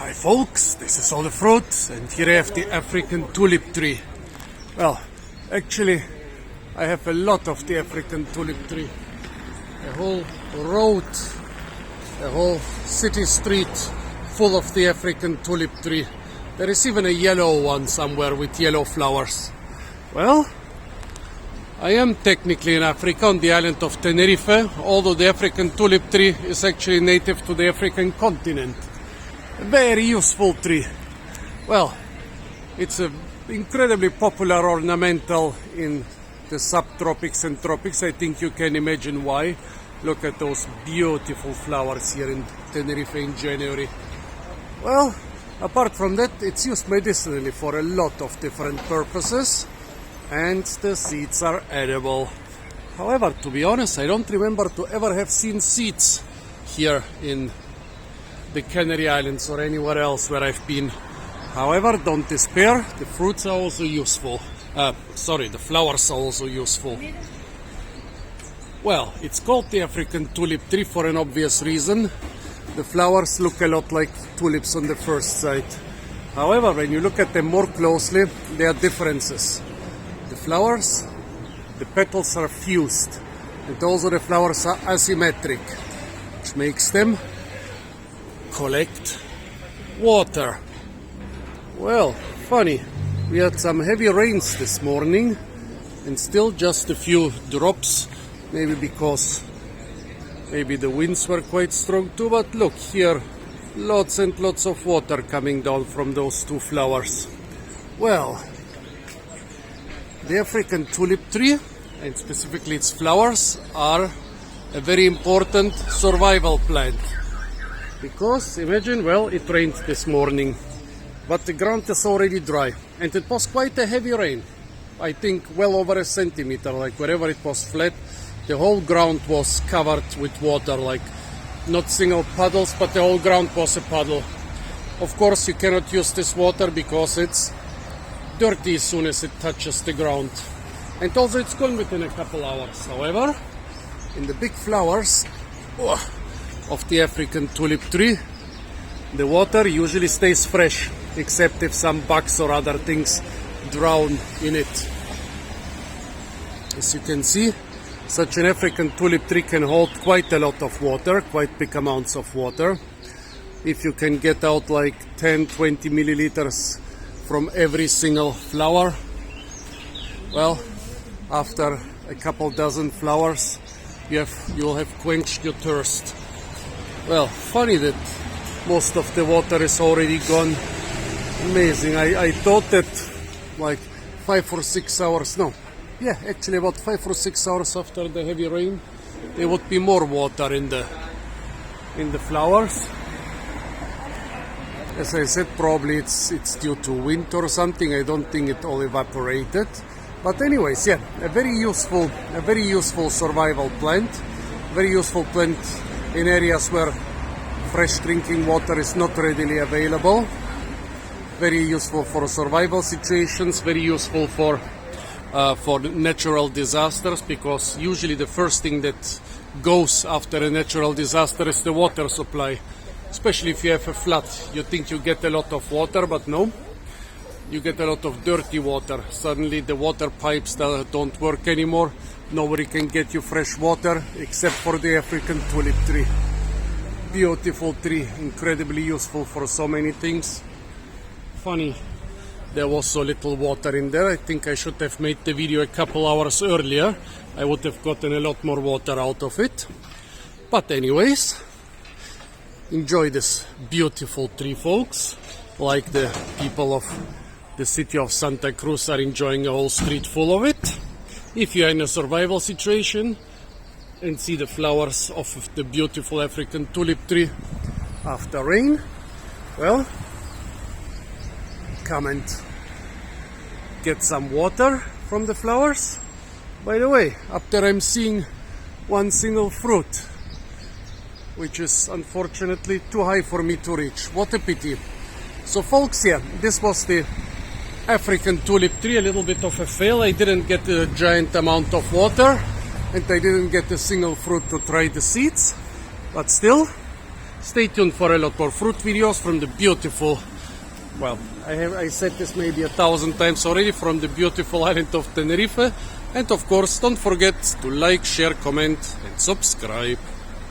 Hi folks, this is all the fruit, and here I have the African tulip tree. Well, actually I have a lot of the African tulip tree. A whole road, a whole city street full of the African tulip tree. There is even a yellow one somewhere with yellow flowers. Well, I am technically in Africa, on the island of Tenerife, although the African tulip tree is actually native to the African continent. A very useful tree. Well, it's an incredibly popular ornamental in the subtropics and tropics. I think you can imagine why. Look at those beautiful flowers here in Tenerife in January. Well, apart from that, it's used medicinally for a lot of different purposes, and the seeds are edible. However, to be honest, I don't remember to ever have seen seeds here in the Canary Islands or anywhere else where I've been. However, don't despair, the fruits are also useful. The flowers are also useful. Well, it's called the African tulip tree for an obvious reason. The flowers look a lot like tulips on the first sight. However, when you look at them more closely, there are differences. The flowers, the petals are fused, and also the flowers are asymmetric, which makes them collect water. Well, funny, we had some heavy rains this morning and still just a few drops, maybe because the winds were quite strong too, but look here, lots and lots of water coming down from those two flowers. Well, the African tulip tree, and specifically its flowers, are a very important survival plant. Because, imagine, well, it rained this morning, but the ground is already dry, and it was quite a heavy rain. I think well over a centimeter, like wherever it was flat, the whole ground was covered with water, like not single puddles, but the whole ground was a puddle. Of course, you cannot use this water because it's dirty as soon as it touches the ground, and also it's gone within a couple hours. However, in the big flowers of the African tulip tree, the water usually stays fresh, except if some bugs or other things drown in it. As you can see, such an African tulip tree can hold quite a lot of water, quite big amounts of water. If you can get out like 10-20 milliliters from every single flower, well, after a couple dozen flowers, you'll have quenched your thirst. Well, funny that most of the water is already gone. Amazing. I thought that like 5 or 6 hours, no, yeah, actually about 5 or 6 hours after the heavy rain, there would be more water in the flowers. As I said, probably it's due to wind or something. I don't think it all evaporated. But anyways, yeah, a very useful survival plant. Very useful plant in areas where fresh drinking water is not readily available. Very useful for survival situations. Very useful for natural disasters, because usually the first thing that goes after a natural disaster is the water supply. Especially if you have a flood, you think you get a lot of water, but no, you get a lot of dirty water. Suddenly the water pipes don't work anymore. Nobody can get you fresh water except for the African tulip tree. Beautiful tree, incredibly useful for so many things. Funny, there was so little water in there. I think I should have made the video a couple hours earlier. I would have gotten a lot more water out of it. But anyways, enjoy this beautiful tree, folks, like the people of the city of Santa Cruz are enjoying a whole street full of it. If you are in a survival situation and see the flowers of the beautiful African tulip tree after rain, well, come and get some water from the flowers. By the way, up there I'm seeing one single fruit, which is unfortunately too high for me to reach. What a pity. So folks, yeah, this was the African tulip tree, a little bit of a fail. I didn't get a giant amount of water, and I didn't get a single fruit to try the seeds, but still Stay tuned for a lot more fruit videos from the beautiful, well, I said this maybe 1,000 times already, from the beautiful island of Tenerife. And of course, don't forget to like, share, comment and subscribe.